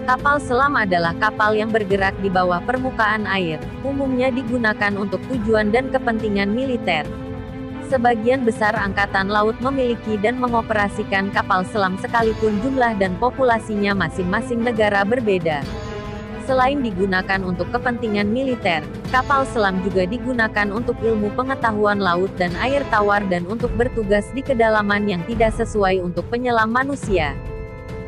Kapal selam adalah kapal yang bergerak di bawah permukaan air, umumnya digunakan untuk tujuan dan kepentingan militer. Sebagian besar angkatan laut memiliki dan mengoperasikan kapal selam sekalipun jumlah dan populasinya masing-masing negara berbeda. Selain digunakan untuk kepentingan militer, kapal selam juga digunakan untuk ilmu pengetahuan laut dan air tawar dan untuk bertugas di kedalaman yang tidak sesuai untuk penyelam manusia.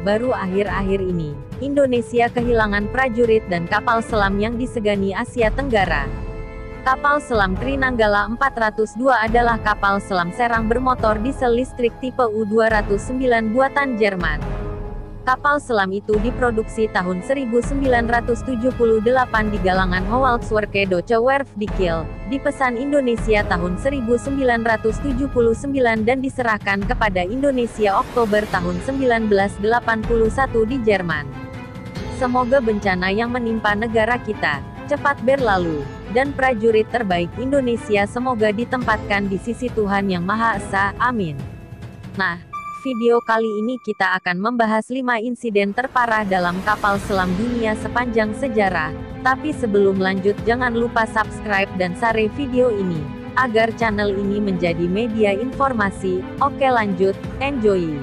Baru akhir-akhir ini, Indonesia kehilangan prajurit dan kapal selam yang disegani Asia Tenggara. Kapal selam Trinanggala 402 adalah kapal selam serang bermotor diesel listrik tipe U-209 buatan Jerman. Kapal selam itu diproduksi tahun 1978 di galangan Hollandswerke Deutsche Werft di Kiel, dipesan Indonesia tahun 1979 dan diserahkan kepada Indonesia Oktober tahun 1981 di Jerman. Semoga bencana yang menimpa negara kita cepat berlalu, dan prajurit terbaik Indonesia semoga ditempatkan di sisi Tuhan Yang Maha Esa, amin. Nah, video kali ini kita akan membahas 5 insiden terparah dalam kapal selam dunia sepanjang sejarah. Tapi sebelum lanjut jangan lupa subscribe dan share video ini, agar channel ini menjadi media informasi. Oke lanjut, enjoy!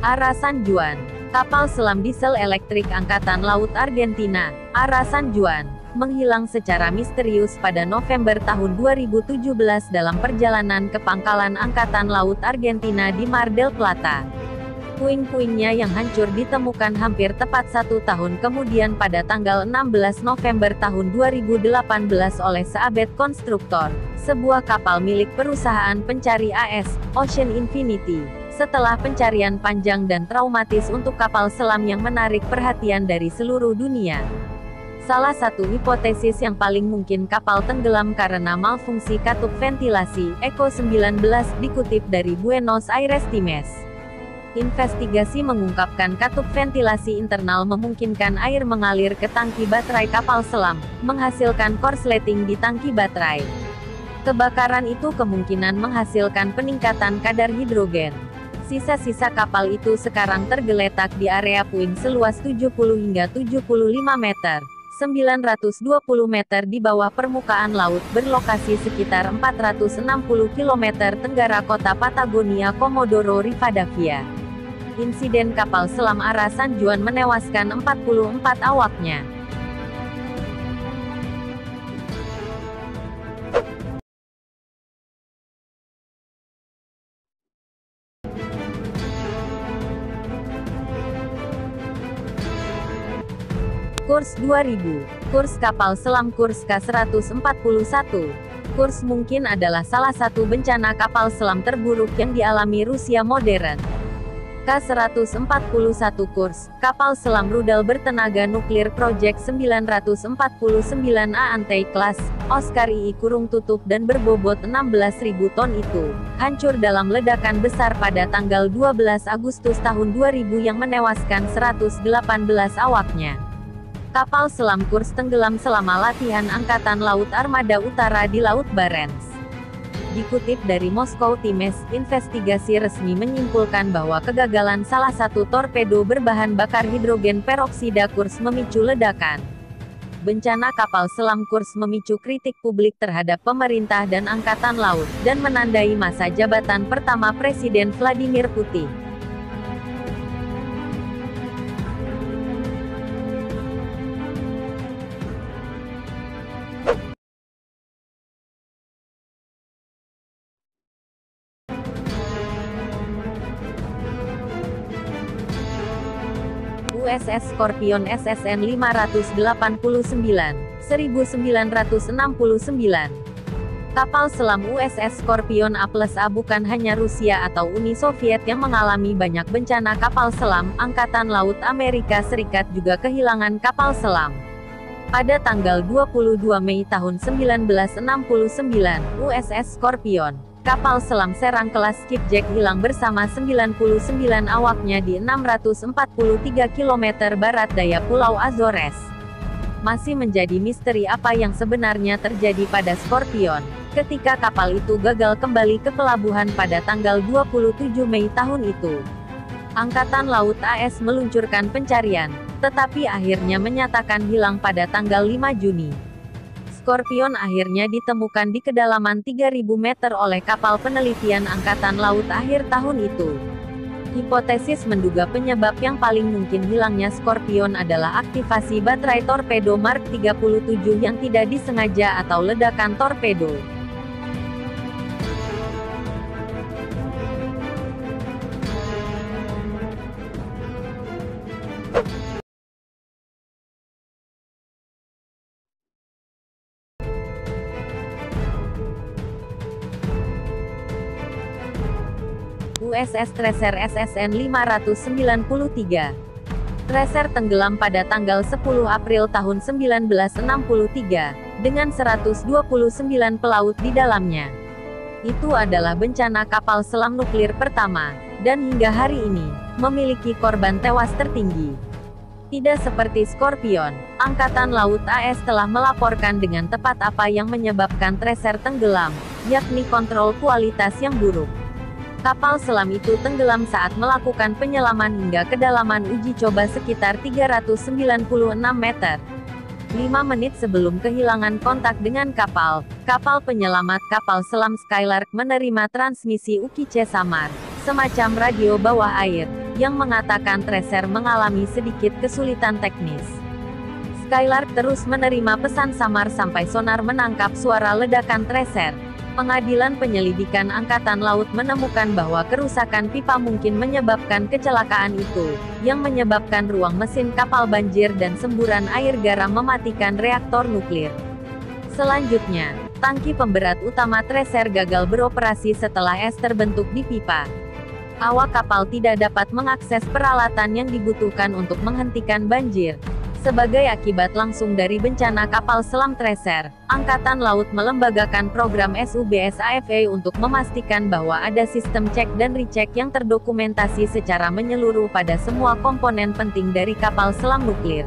Ara San Juan, kapal selam diesel elektrik Angkatan Laut Argentina, Ara San Juan, menghilang secara misterius pada November tahun 2017 dalam perjalanan ke pangkalan Angkatan Laut Argentina di Mar del Plata. Puing-puingnya yang hancur ditemukan hampir tepat 1 tahun kemudian pada tanggal 16 November tahun 2018 oleh Seabed Konstruktor, sebuah kapal milik perusahaan pencari AS, Ocean Infinity. Setelah pencarian panjang dan traumatis untuk kapal selam yang menarik perhatian dari seluruh dunia. Salah satu hipotesis yang paling mungkin kapal tenggelam karena malfungsi katup ventilasi, ECO 19, dikutip dari Buenos Aires Times. Investigasi mengungkapkan katup ventilasi internal memungkinkan air mengalir ke tangki baterai kapal selam, menghasilkan korsleting di tangki baterai. Kebakaran itu kemungkinan menghasilkan peningkatan kadar hidrogen. Sisa-sisa kapal itu sekarang tergeletak di area puing seluas 70 hingga 75 meter, 920 meter di bawah permukaan laut, berlokasi sekitar 460 km tenggara kota Patagonia Comodoro Rivadavia. Insiden kapal selam Ara San Juan menewaskan 44 awaknya. Kurs 2000, kurs kapal selam Kursk K-141. Kurs mungkin adalah salah satu bencana kapal selam terburuk yang dialami Rusia modern. K-141 Kurs, kapal selam rudal bertenaga nuklir Project 949A Anti-Class, Oscar II kurung tutup dan berbobot 16.000 ton itu, hancur dalam ledakan besar pada tanggal 12 Agustus tahun 2000 yang menewaskan 118 awaknya. Kapal selam Kursk tenggelam selama latihan Angkatan Laut Armada Utara di Laut Barents. Dikutip dari Moscow Times, investigasi resmi menyimpulkan bahwa kegagalan salah satu torpedo berbahan bakar hidrogen peroksida Kursk memicu ledakan. Bencana kapal selam Kursk memicu kritik publik terhadap pemerintah dan Angkatan Laut, dan menandai masa jabatan pertama Presiden Vladimir Putin. USS Scorpion SSN 589, 1969. Kapal selam USS Scorpion A+A bukan hanya Rusia atau Uni Soviet yang mengalami banyak bencana kapal selam, Angkatan Laut Amerika Serikat juga kehilangan kapal selam. Pada tanggal 22 Mei tahun 1969, USS Scorpion, kapal selam serang kelas Skipjack hilang bersama 99 awaknya di 643 km barat daya Pulau Azores. Masih menjadi misteri apa yang sebenarnya terjadi pada Scorpion, ketika kapal itu gagal kembali ke pelabuhan pada tanggal 27 Mei tahun itu. Angkatan Laut AS meluncurkan pencarian, tetapi akhirnya menyatakan hilang pada tanggal 5 Juni. Scorpion akhirnya ditemukan di kedalaman 3.000 meter oleh kapal penelitian Angkatan Laut akhir tahun itu. Hipotesis menduga penyebab yang paling mungkin hilangnya Scorpion adalah aktivasi baterai torpedo Mark 37 yang tidak disengaja atau ledakan torpedo. USS Tracer SSN 593. Tracer tenggelam pada tanggal 10 April tahun 1963, dengan 129 pelaut di dalamnya. Itu adalah bencana kapal selam nuklir pertama, dan hingga hari ini, memiliki korban tewas tertinggi. Tidak seperti Scorpion, Angkatan Laut AS telah melaporkan dengan tepat apa yang menyebabkan Tracer tenggelam, yakni kontrol kualitas yang buruk. Kapal selam itu tenggelam saat melakukan penyelaman hingga kedalaman uji coba sekitar 396 meter. 5 menit sebelum kehilangan kontak dengan kapal penyelamat kapal selam Skylark menerima transmisi UKC samar, semacam radio bawah air, yang mengatakan Tracer mengalami sedikit kesulitan teknis. Skylark terus menerima pesan samar sampai sonar menangkap suara ledakan Tracer. Pengadilan Penyelidikan Angkatan Laut menemukan bahwa kerusakan pipa mungkin menyebabkan kecelakaan itu, yang menyebabkan ruang mesin kapal banjir dan semburan air garam mematikan reaktor nuklir. Selanjutnya, tangki pemberat utama Tracer gagal beroperasi setelah es terbentuk di pipa. Awak kapal tidak dapat mengakses peralatan yang dibutuhkan untuk menghentikan banjir. Sebagai akibat langsung dari bencana kapal selam Tracer, Angkatan Laut melembagakan program SUBS-AFA untuk memastikan bahwa ada sistem cek dan recheck yang terdokumentasi secara menyeluruh pada semua komponen penting dari kapal selam nuklir.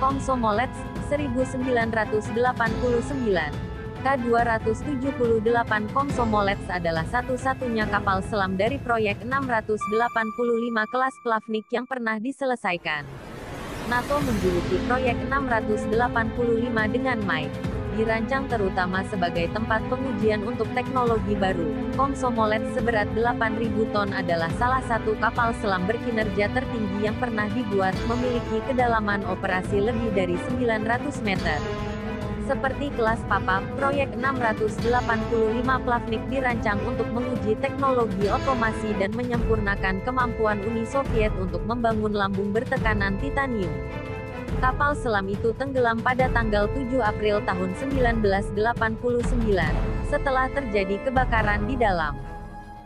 Komsomolets 1989. K-278 Komsomolets adalah satu-satunya kapal selam dari proyek 685 kelas Plavnik yang pernah diselesaikan. NATO menjuluki proyek 685 dengan Mike. Dirancang terutama sebagai tempat pengujian untuk teknologi baru, Komsomolets seberat 8.000 ton adalah salah satu kapal selam berkinerja tertinggi yang pernah dibuat, memiliki kedalaman operasi lebih dari 900 meter. Seperti kelas Papa, proyek 685 Plavnik dirancang untuk menguji teknologi otomasi dan menyempurnakan kemampuan Uni Soviet untuk membangun lambung bertekanan titanium. Kapal selam itu tenggelam pada tanggal 7 April tahun 1989, setelah terjadi kebakaran di dalam.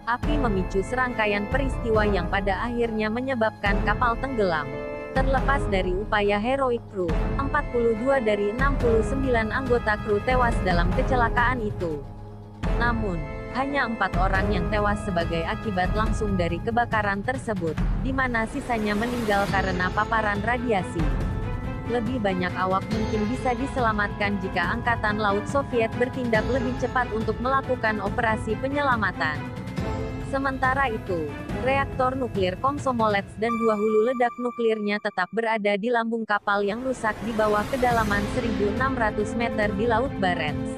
Api memicu serangkaian peristiwa yang pada akhirnya menyebabkan kapal tenggelam. Terlepas dari upaya heroik kru, 42 dari 69 anggota kru tewas dalam kecelakaan itu. Namun, hanya 4 orang yang tewas sebagai akibat langsung dari kebakaran tersebut, di mana sisanya meninggal karena paparan radiasi. Lebih banyak awak mungkin bisa diselamatkan jika Angkatan Laut Soviet bertindak lebih cepat untuk melakukan operasi penyelamatan. Sementara itu, reaktor nuklir Komsomolets dan 2 hulu ledak nuklirnya tetap berada di lambung kapal yang rusak di bawah kedalaman 1.600 meter di Laut Barents.